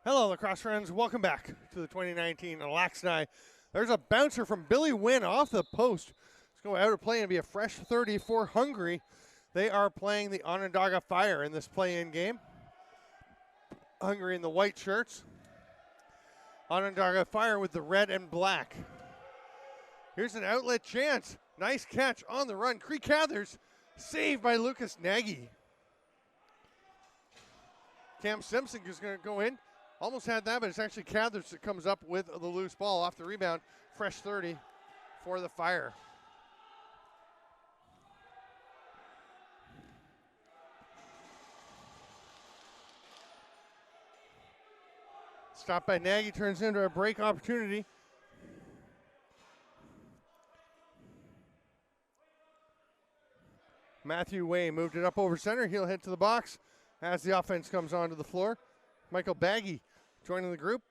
Hello, lacrosse friends. Welcome back to the 2019 LAXNAI. There's a bouncer from Billy Wynn off the post. It's going out of play and be a fresh 30 for Hungary. They are playing the Onondaga Fire in this play-in game. Hungary in the white shirts. Onondaga Fire with the red and black. Here's an outlet chance. Nice catch on the run. Cree Cathers saved by Lucas Nagy. Cam Simpson is going to go in. Almost had that, but it's actually Cathers that comes up with the loose ball off the rebound. Fresh 30 for the Fire. Stopped by Nagy, turns into a break opportunity. Matthew Way moved it up over center. He'll head to the box as the offense comes onto the floor. Michael Baggy joining the group.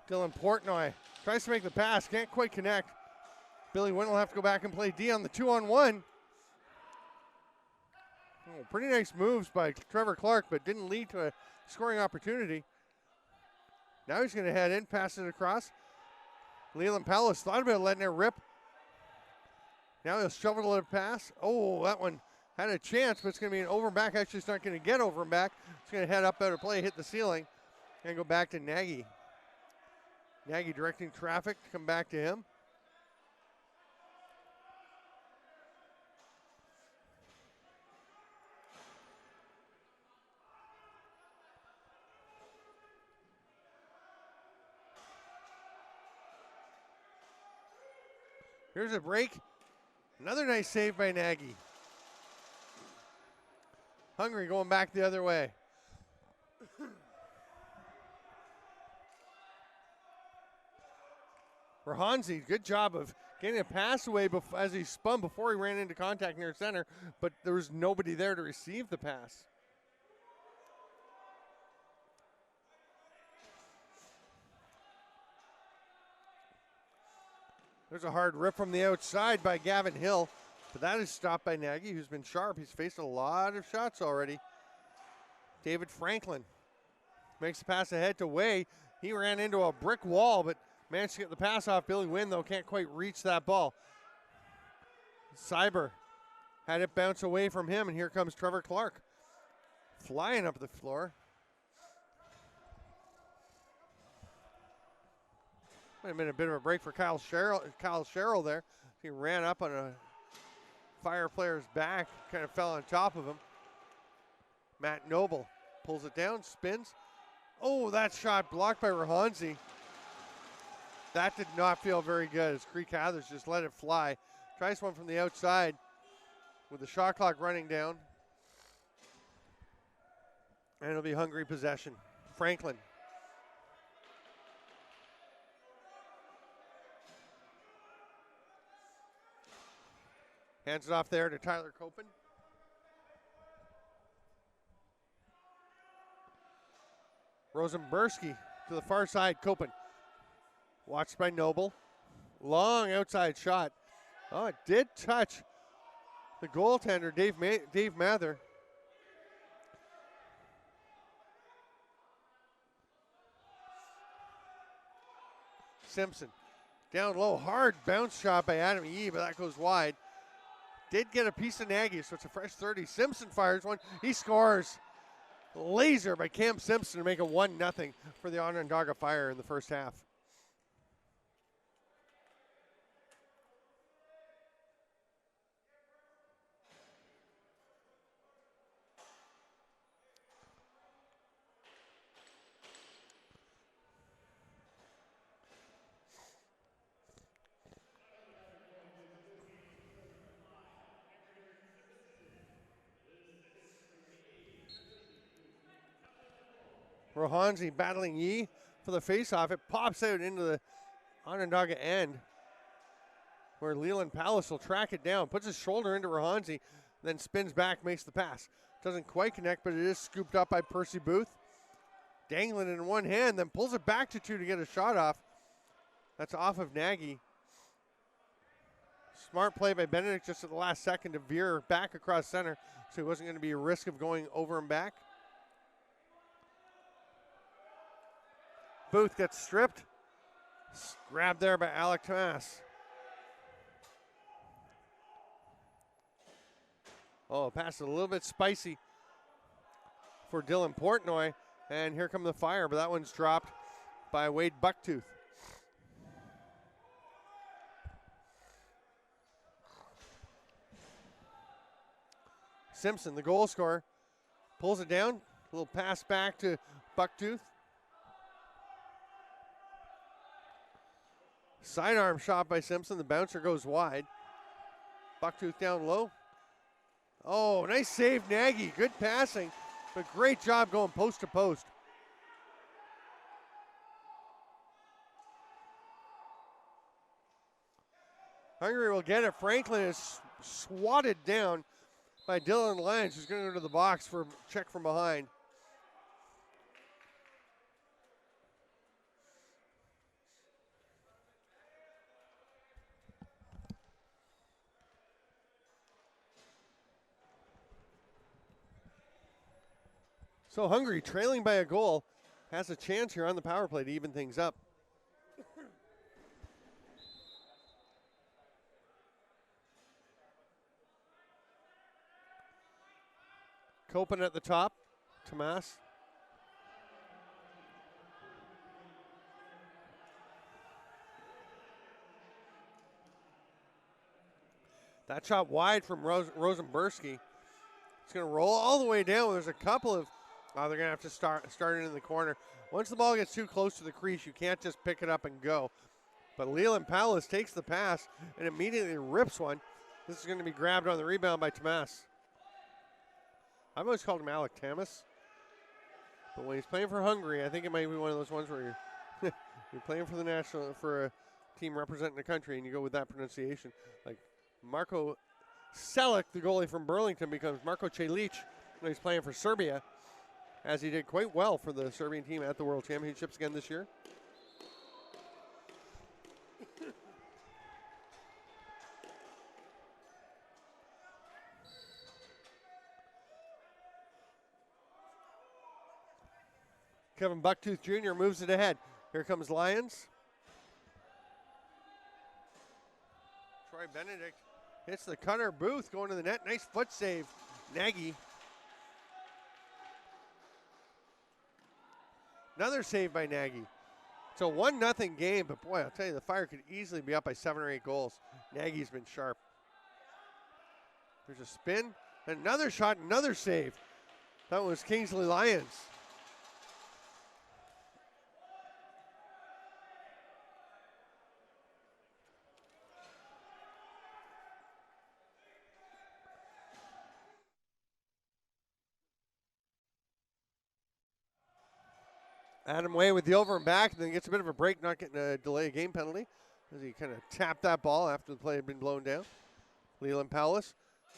Dylan Portnoy tries to make the pass, can't quite connect. Billy Wynn will have to go back and play D on the 2-on-1. Oh, pretty nice moves by Trevor Clark, but didn't lead to a scoring opportunity. Now he's going to head in, pass it across. Leland Palace thought about letting it rip. Now he'll shovel it pass. Oh, that one had a chance, but it's going to be an over and back. Actually, it's not going to get over and back. It's going to head up out of play, hit the ceiling, and go back to Nagy. Nagy directing traffic to come back to him. Here's a break. Another nice save by Nagy. Hungary going back the other way. Rahanzi, good job of getting a pass away as he spun before he ran into contact near center, but there was nobody there to receive the pass. There's a hard rip from the outside by Gavin Hill, but that is stopped by Nagy, who's been sharp. He's faced a lot of shots already. David Franklin makes the pass ahead to Way. He ran into a brick wall, but managed to get the pass off. Billy Wynn, though, can't quite reach that ball. Cyber had it bounce away from him, and here comes Trevor Clark flying up the floor. Might have been a bit of a break for Kyle Sherrill there. He ran up on a Fire player's back, kind of fell on top of him. Matt Noble pulls it down, spins. Oh, that shot blocked by Rahanzi. That did not feel very good as Cree Cathers just let it fly. Tries one from the outside with the shot clock running down. And it'll be Hungary possession. Franklin. Hands it off there to Tyler Copen. Rosenberski to the far side. Copen. Watched by Noble. Long outside shot. Oh, it did touch the goaltender, Dave Mather. Simpson. Down low. Hard bounce shot by Adam Yee, but that goes wide. Did get a piece of Nagy, so it's a fresh 30. Simpson fires one. He scores. Laser by Cam Simpson to make it 1-0 for the Onondaga Fire in the first half. Rahanzi battling Yee for the faceoff. It pops out into the Onondaga end where Leland Palace will track it down. Puts his shoulder into Rahanzi, then spins back, makes the pass. Doesn't quite connect, but it is scooped up by Percy Booth. Dangling it in one hand, then pulls it back to two to get a shot off. That's off of Nagy. Smart play by Benedict just at the last second to veer back across center, so he wasn't going to be a risk of going over and back. Booth gets stripped. Grabbed there by Alec Tomas. Oh, pass a little bit spicy for Dylan Portnoy. And here come the Fire, but that one's dropped by Wade Bucktooth. Simpson, the goal scorer, pulls it down. A little pass back to Bucktooth. Sidearm shot by Simpson. The bouncer goes wide. Bucktooth down low. Oh, nice save, Nagy. Good passing, but great job going post to post. Hungary will get it. Franklin is swatted down by Dylan Lyons, who's going to go to the box for a check from behind. So Hungary, trailing by a goal, has a chance here on the power play to even things up. Copen at the top, Tomas. That shot wide from Rosenberski. It's going to roll all the way down. There's a couple of, they're going to have to start it in the corner. Once the ball gets too close to the crease, you can't just pick it up and go. But Leland Paulus takes the pass and immediately rips one. This is going to be grabbed on the rebound by Tomas. I've always called him Alec Tamas. But when he's playing for Hungary, I think it might be one of those ones where you're playing for the national, for a team representing the country, and you go with that pronunciation. Like Marko Selic, the goalie from Burlington, becomes Marko Celic when he's playing for Serbia, as he did quite well for the Serbian team at the World Championships again this year. Kevin Bucktooth Jr. moves it ahead. Here comes Lyons. Troy Benedict hits the cutter. Booth going to the net. Nice foot save. Nagy. Another save by Nagy. It's a 1-0 game, but boy, I'll tell you, the Fire could easily be up by 7 or 8 goals. Nagy's been sharp. There's a spin. Another shot, another save. That was Kingsley Lyons. Adam Way with the over and back, and then gets a bit of a break, not getting a delay game penalty, as he kind of tapped that ball after the play had been blown down. Leland Paulus,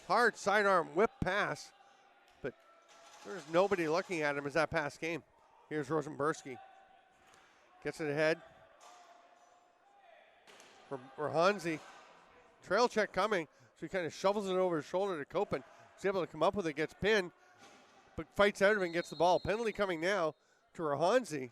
hard sidearm whip pass, but there's nobody looking at him as that pass came. Here's Rosenberski. Gets it ahead. For Hansi. Trail check coming, so he kind of shovels it over his shoulder to Copen. He's able to come up with it, gets pinned, but fights out of it and gets the ball. Penalty coming now to Rahansi.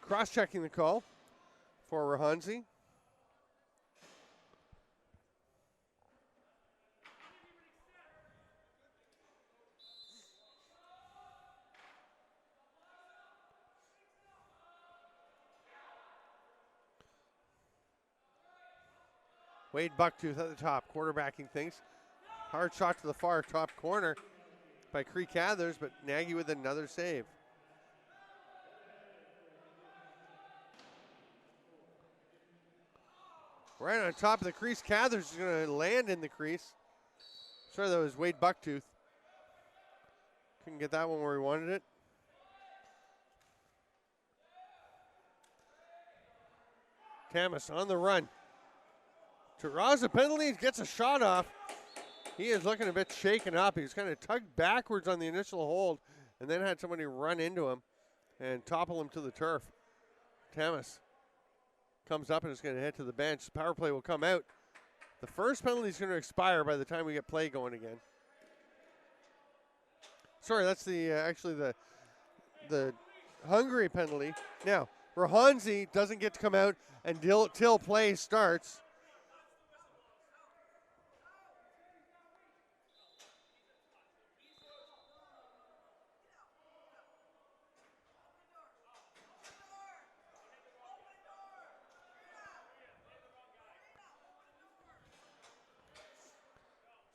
Cross-checking the call for Rahansi. Wade Bucktooth at the top, quarterbacking things. Hard shot to the far top corner by Cree Cathers, but Nagy with another save. Right on top of the crease, Cathers is going to land in the crease. Sorry, that was Wade Bucktooth. Couldn't get that one where he wanted it. Tamas on the run. Terraza penalty, gets a shot off. He is looking a bit shaken up. He was kind of tugged backwards on the initial hold and then had somebody run into him and topple him to the turf. Tamas comes up and is going to head to the bench. Power play will come out. The first penalty is going to expire by the time we get play going again. Sorry, that's the actually the Hungary penalty. Now, Rahanzi doesn't get to come out until play starts.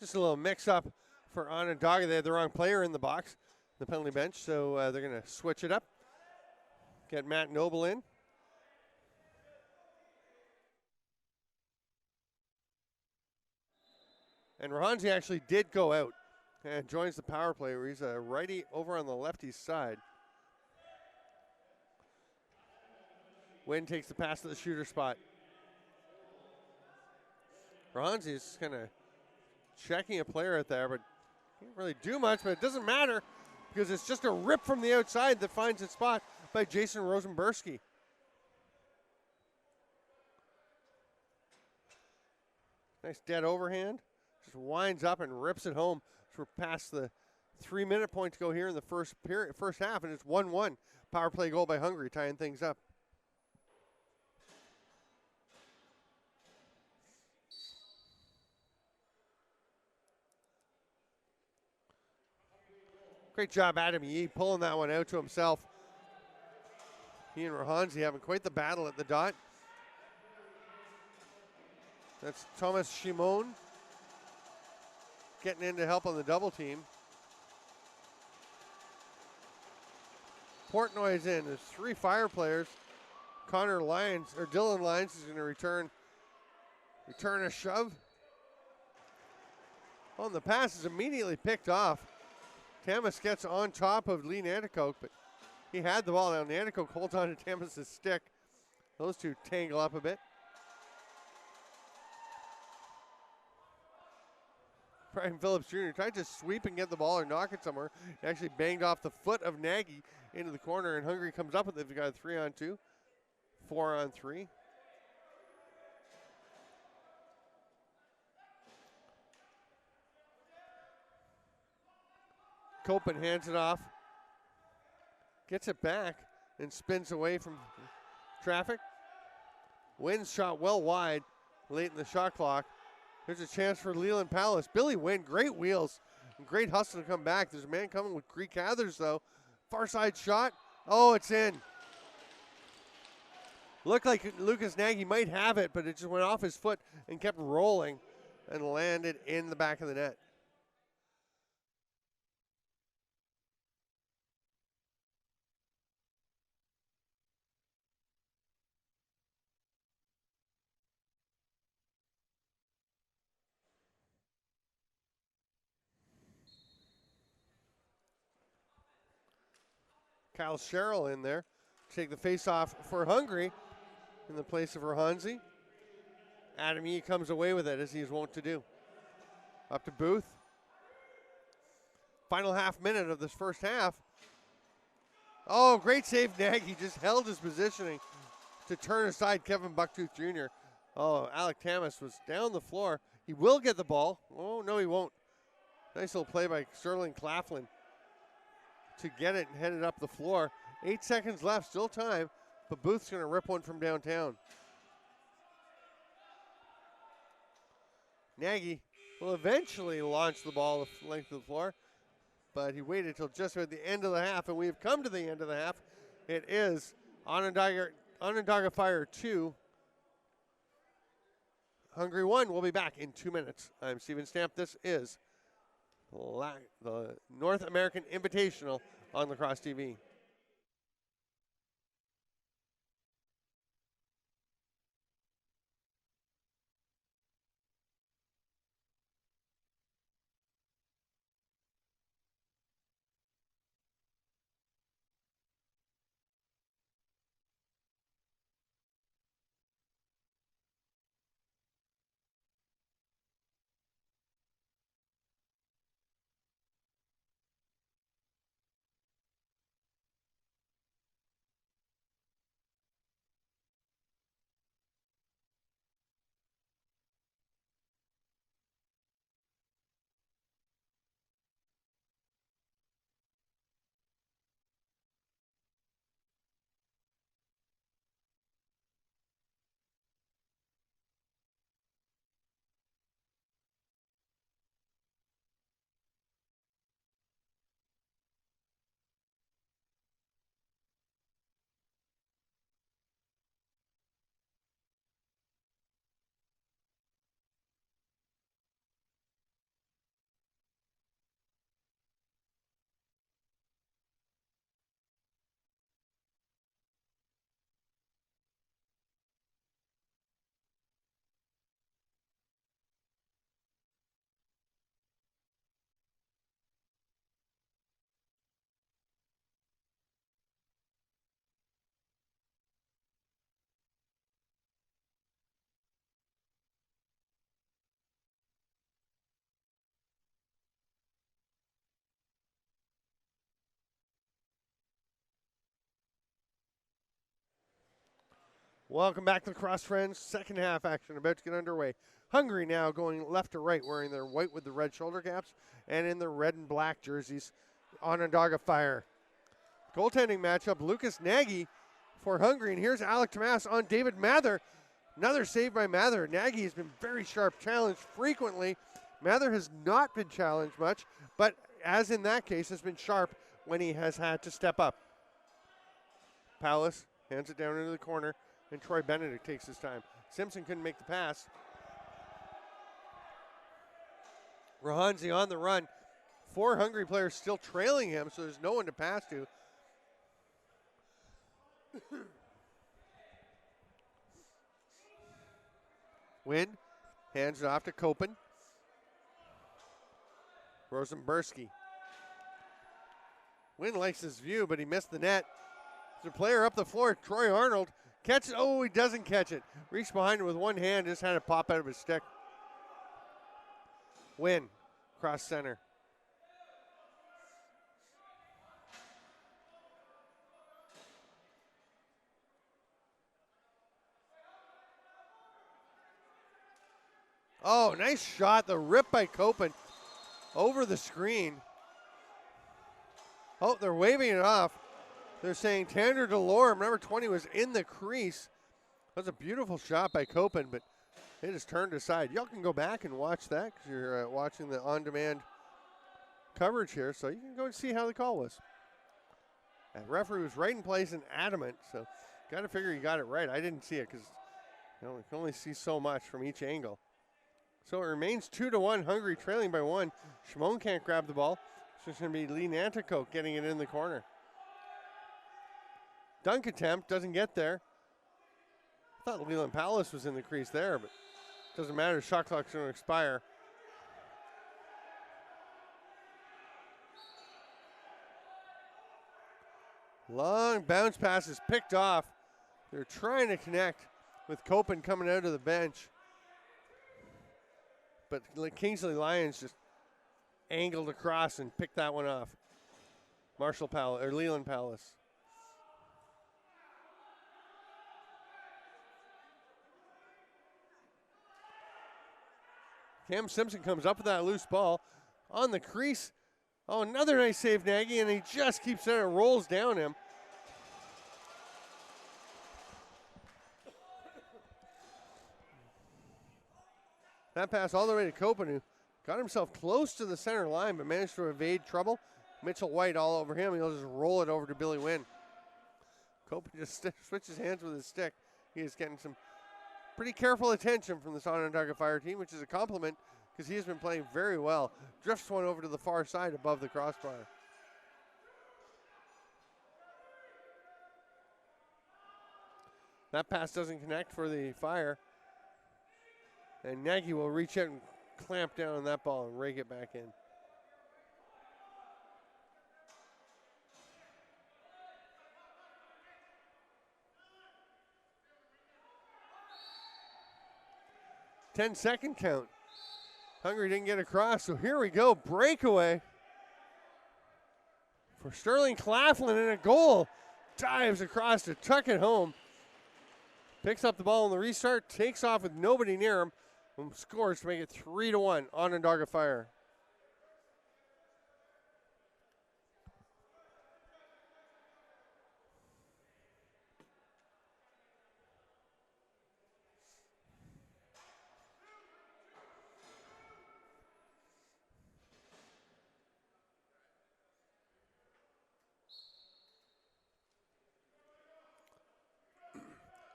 Just a little mix-up for Onondaga. They had the wrong player in the box, the penalty bench, so they're going to switch it up. Get Matt Noble in. And Rahanzi actually did go out and joins the power play where he's a righty over on the lefty side. Wynn takes the pass to the shooter spot. Rahanzi's kind of checking a player out there, but can't really do much, but it doesn't matter because it's just a rip from the outside that finds its spot by Jason Rosenberski. Nice dead overhand. Just winds up and rips it home. So we're past the 3-minute point to go here in the first half, and it's 1-1. Power play goal by Hungary, tying things up. Great job, Adam Yee, pulling that one out to himself. He and Rahanzi having quite the battle at the dot. That's Thomas Shimon getting in to help on the double team. Portnoy's in. There's 3 fire players. Dylan Lyons is going to return a shove. Oh, and the pass is immediately picked off. Tamas gets on top of Lee Nanticoke, but he had the ball. Now Nanticoke holds on to Tamas' stick. Those two tangle up a bit. Brian Phillips Jr. tried to sweep and get the ball or knock it somewhere. He actually banged off the foot of Nagy into the corner, and Hungary comes up with it. They've got a 3-on-2, 4-on-3. Copen hands it off, gets it back, and spins away from traffic. Wynn's shot well wide late in the shot clock. There's a chance for Leland Palace. Billy Wynn, great wheels, and great hustle to come back. There's a man coming with Greek Cathers, though. Far side shot. Oh, it's in. Looked like Lucas Nagy might have it, but it just went off his foot and kept rolling and landed in the back of the net. Kyle Sherrill in there to take the face-off for Hungary in the place of Rahanzi. Adam Yee comes away with it, as he is wont to do. Up to Booth. Final half minute of this first half. Oh, great save, Nagy. Just held his positioning to turn aside Kevin Bucktooth Jr. Oh, Alec Tamas was down the floor. He will get the ball. Oh, no, he won't. Nice little play by Sterling Claflin to get it and head it up the floor. 8 seconds left, still time, but Booth's going to rip one from downtown. Nagy will eventually launch the ball the length of the floor, but he waited until just at the end of the half, and we have come to the end of the half. It is Onondaga Fire 2, Hungary 1. We'll be back in 2 minutes. I'm Steven Stamp. This is the North American Invitational on Lacrosse-TV. Welcome back to Lacrosse Friends. Second half action about to get underway. Hungary now going left to right, wearing their white with the red shoulder caps and in their red and black jerseys. Onondaga Fire. Goaltending matchup, Lucas Nagy for Hungary. And here's Alec Tomas on David Mather. Another save by Mather. Nagy has been very sharp, challenged frequently. Mather has not been challenged much, but as in that case, has been sharp when he has had to step up. Palace hands it down into the corner, and Troy Benedict takes his time. Simpson couldn't make the pass. Rahanzi on the run. 4 Hungary players still trailing him, so there's no one to pass to. Wynn hands it off to Kopen. Rosenberski. Wynn likes his view, but he missed the net. There's a player up the floor, Troy Arnold. Catch it. Oh, he doesn't catch it. Reached behind it with one hand, just had it pop out of his stick. Wynn, cross center. Oh, nice shot. The rip by Kopen over the screen. Oh, they're waving it off. They're saying Tanner DeLorme, number 20, was in the crease. That was a beautiful shot by Kopen, but it is turned aside. Y'all can go back and watch that because you're watching the on-demand coverage here, so you can go and see how the call was. That referee was right in place and adamant, so got to figure he got it right. I didn't see it because you can only see so much from each angle. So it remains 2-1, Hungary trailing by 1. Shimon can't grab the ball, so it's going to be Lee Nanticoke getting it in the corner. Dunk attempt, doesn't get there. I thought Leland Palace was in the crease there, but doesn't matter, shot clock's going to expire. Long bounce pass is picked off. They're trying to connect with Kopen coming out of the bench. But Kingsley Lyons just angled across and picked that one off. Leland Palace. Cam Simpson comes up with that loose ball on the crease. Oh, another nice save, Nagy, and he just keeps it. It rolls down him. That pass all the way to Kopen, who got himself close to the center line but managed to evade trouble. Mitchell White all over him. He'll just roll it over to Billy Wynn. Kopen just switches hands with his stick. He is getting some pretty careful attention from this Onondaga Fire team, which is a compliment because he has been playing very well. Drifts one over to the far side above the crossbar. That pass doesn't connect for the Fire. And Nagy will reach out and clamp down on that ball and rake it back in. Ten-second count. Hungary didn't get across, so here we go. Breakaway for Sterling Claflin, and a goal. Dives across to tuck it home. Picks up the ball on the restart, takes off with nobody near him, and scores to make it 3-1. Onondaga Fire.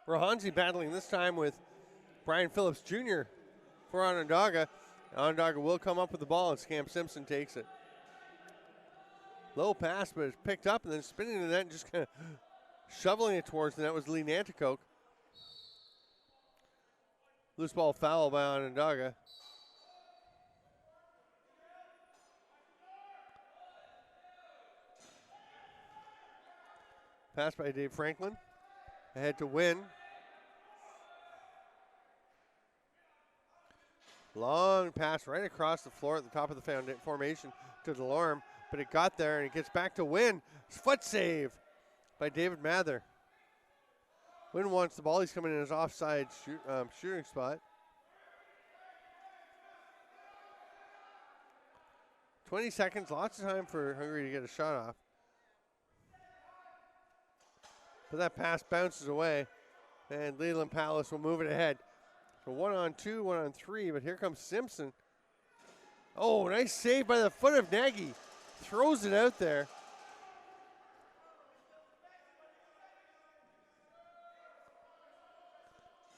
Rahanzi battling this time with Brian Phillips Jr. for Onondaga. Onondaga will come up with the ball, and Cam Simpson takes it. Low pass, but it's picked up and then spinning the net and just kind of shoveling it towards the net was Lee Nanticoke. Loose ball foul by Onondaga. Pass by Dave Franklin. Ahead to Wynn. Long pass right across the floor at the top of the formation to DeLorme, but it got there and it gets back to Wynn. Foot save by David Mather. Wynn wants the ball. He's coming in his offside shooting spot. 20 seconds, lots of time for Hungary to get a shot off. But that pass bounces away, and Leland Palace will move it ahead. So 1-on-2, 1-on-3, but here comes Simpson. Oh, nice save by the foot of Nagy. Throws it out there.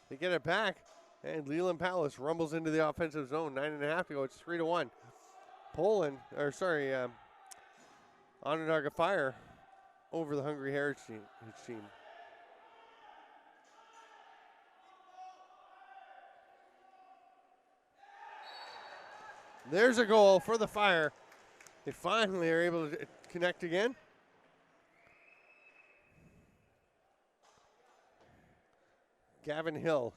They get it back, and Leland Palace rumbles into the offensive zone. 9.5 to go. It's 3-1. Onondaga Fire over the Hungary Heritage team. There's a goal for the Fire. They finally are able to connect again. Gavin Hill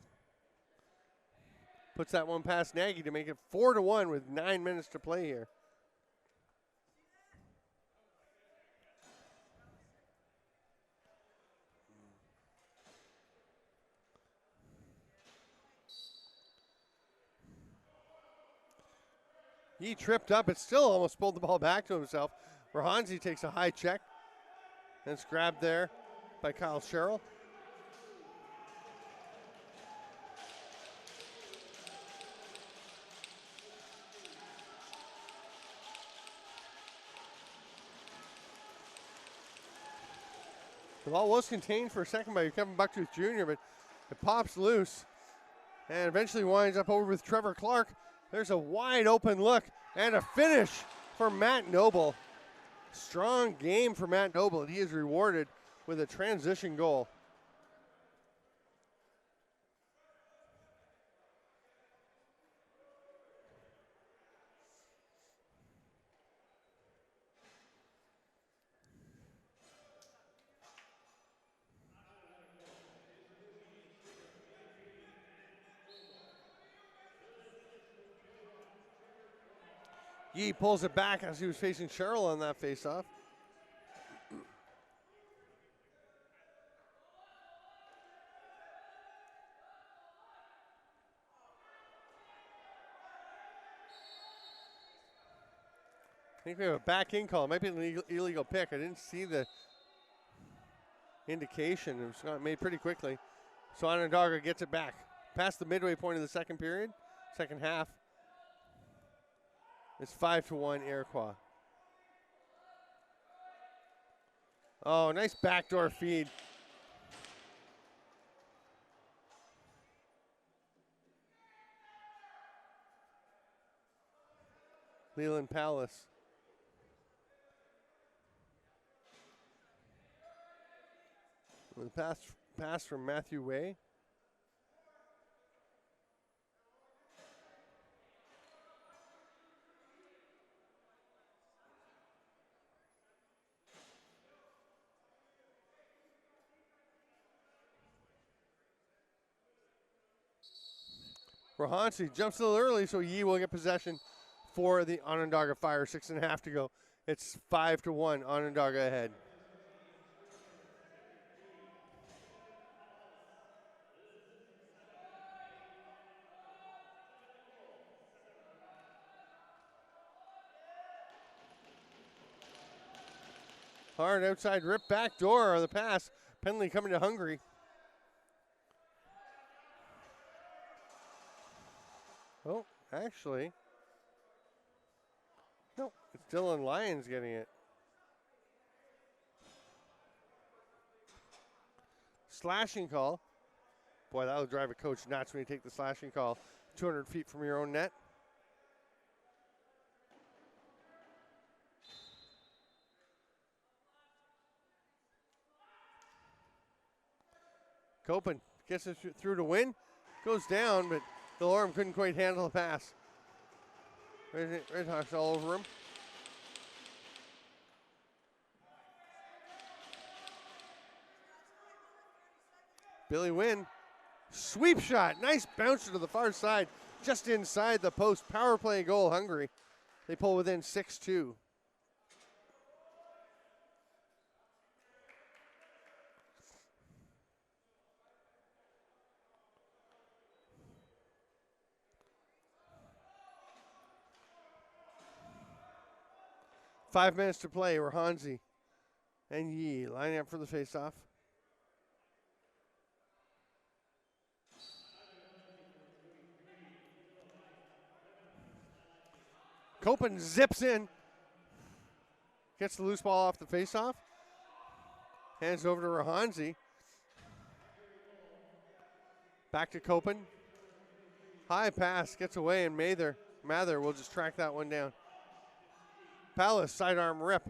puts that one past Nagy to make it 4-1 with 9 minutes to play here. He tripped up, but still almost pulled the ball back to himself. Rahanzi takes a high check. And it's grabbed there by Kyle Sherrill. The ball was contained for a second by Kevin Bucktooth Jr., but it pops loose and eventually winds up over with Trevor Clark. There's a wide open look and a finish for Matt Noble. Strong game for Matt Noble, and he is rewarded with a transition goal. Yee pulls it back as he was facing Sherrill on that faceoff. I think we have a back in call. It might be an illegal pick. I didn't see the indication. It was made pretty quickly. So Onondaga gets it back. Past the midway point of the second period, second half. It's 5-1 Iroquois. Oh, nice backdoor feed. Leland Palace. With a pass from Matthew Way. Rahansi jumps a little early, so Yee will get possession for the Onondaga Fire. 6.5 to go. It's 5-1, Onondaga ahead. Hard outside rip back door on the pass. Penalty coming to Hungary. Oh, actually. No, it's Dylan Lyons getting it. Slashing call. Boy, that'll drive a coach nuts when you take the slashing call 200 feet from your own net. Copen gets it through to win. Goes down, but Delorme couldn't quite handle the pass. Red Hawks all over him. Billy Wynn, sweep shot. Nice bouncer to the far side, just inside the post. Power play goal, Hungary. They pull within 6-2. 5 minutes to play. Rahanzi and Yee lining up for the faceoff. Copen zips in. Gets the loose ball off the faceoff. Hands over to Rahanzi. Back to Copen. High pass, gets away, and Mather will just track that one down. Palace, sidearm rip.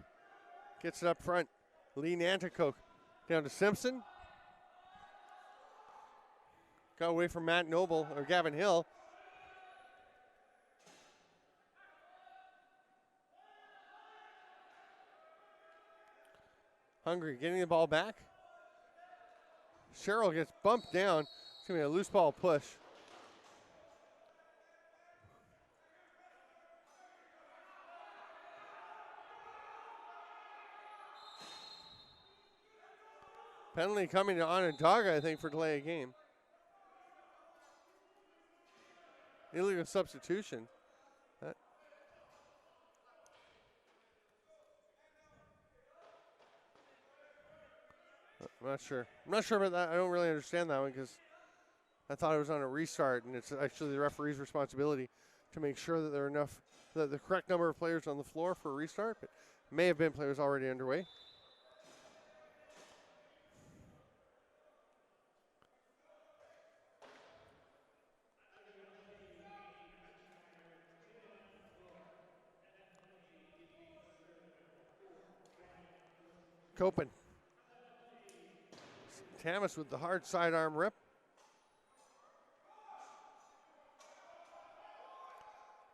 Gets it up front. Lee Nanticoke down to Simpson. Got away from Matt Noble, or Gavin Hill. Hungary getting the ball back. Sherrill gets bumped down. It's going to be a loose ball push. Penalty coming to Onondaga, I think, for delay of game. Illegal substitution. I'm not sure. I'm not sure about that. I don't really understand that one because I thought it was on a restart, and it's actually the referee's responsibility to make sure that there are enough, that the correct number of players on the floor for a restart, but may have been players already underway. Copen. Tamas with the hard sidearm rip.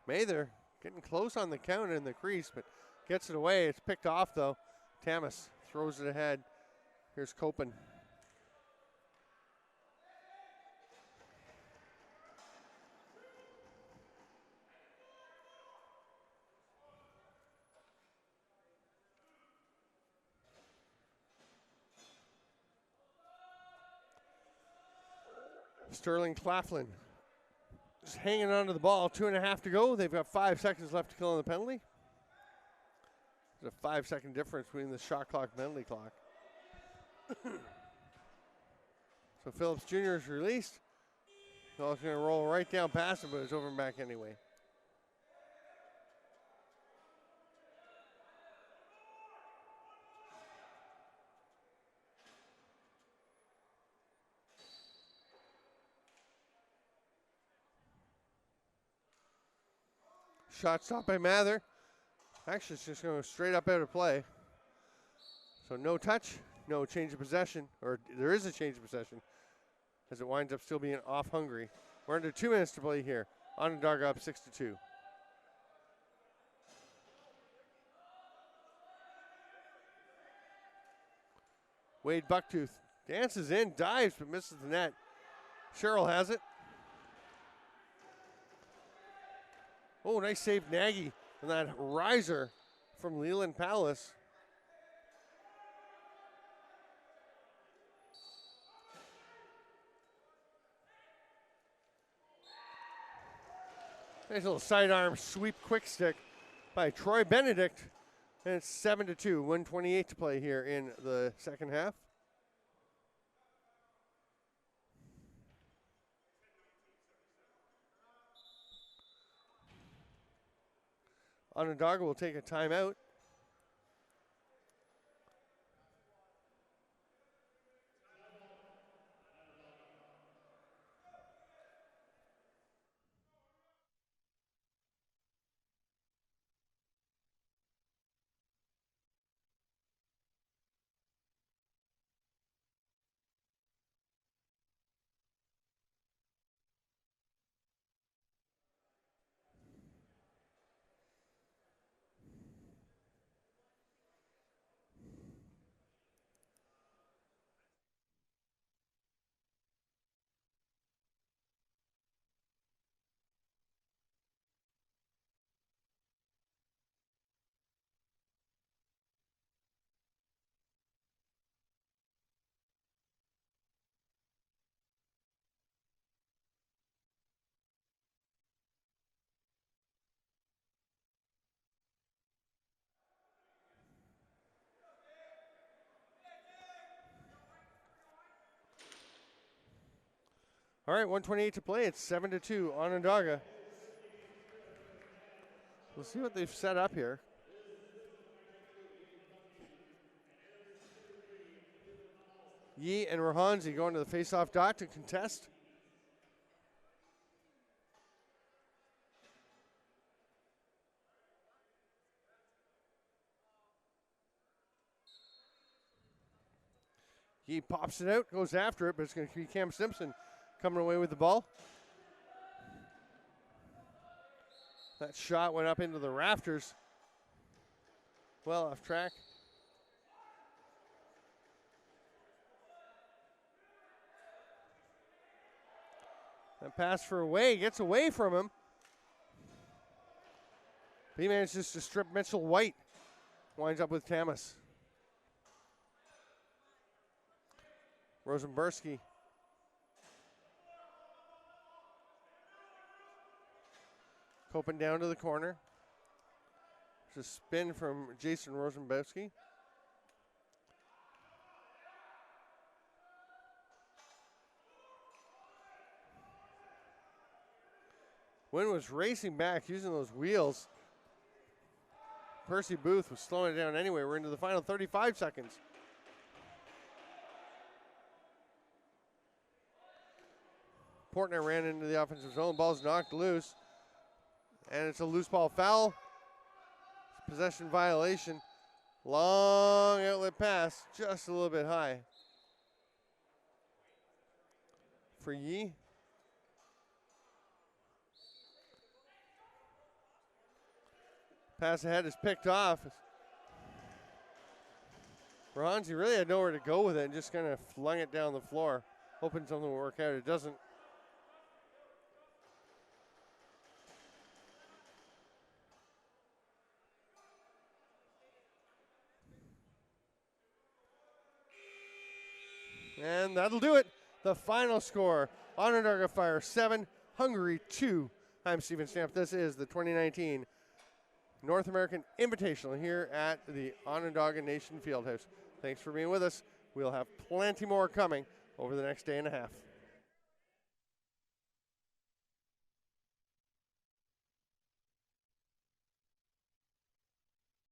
Mather getting close on the count in the crease, but gets it away. It's picked off, though. Tamas throws it ahead. Here's Copen. Sterling Claflin just hanging onto the ball. 2.5 to go. They've got 5 seconds left to kill on the penalty. There's a 5-second difference between the shot clock and penalty clock. So Phillips Jr. is released. Ball's going to roll right down past him, but it's over and back anyway. Shot stopped by Mather. Actually, it's just going straight up out of play. So no touch, no change of possession, or there is a change of possession as it winds up still being off Hungary. We're under 2 minutes to play here. Onondaga up 6-2. Wade Bucktooth dances in, dives, but misses the net. Sherrill has it. Oh, nice save, Nagy, on that riser from Leland Palace. Nice little sidearm sweep quick stick by Troy Benedict. And it's 7-2, 1:28 to play here in the second half. Onondaga will take a timeout. All right, 1:28 to play. It's 7-2 Onondaga. We'll see what they've set up here. Yee and Rahanzi going to the face-off dot to contest. He pops it out, goes after it, but it's going to be Cam Simpson coming away with the ball. That shot went up into the rafters. Well off track. That pass for away, gets away from him. But he manages to strip Mitchell White. Winds up with Tamas. Rosenberski. Copen down to the corner. There's a spin from Jason Rosenberski. Wynn was racing back using those wheels. Percy Booth was slowing it down anyway. We're into the final 35 seconds. Portner ran into the offensive zone. Ball's knocked loose. And it's a loose ball foul. Possession violation. Long outlet pass, just a little bit high. For Yee. Pass ahead is picked off. Rahanzi really had nowhere to go with it and just kind of flung it down the floor, hoping something will work out. It doesn't. And that'll do it. The final score, Onondaga Fire 7, Hungary 2. I'm Steven Stamp. This is the 2019 North American Invitational here at the Onondaga Nation Fieldhouse. Thanks for being with us. We'll have plenty more coming over the next day and a half.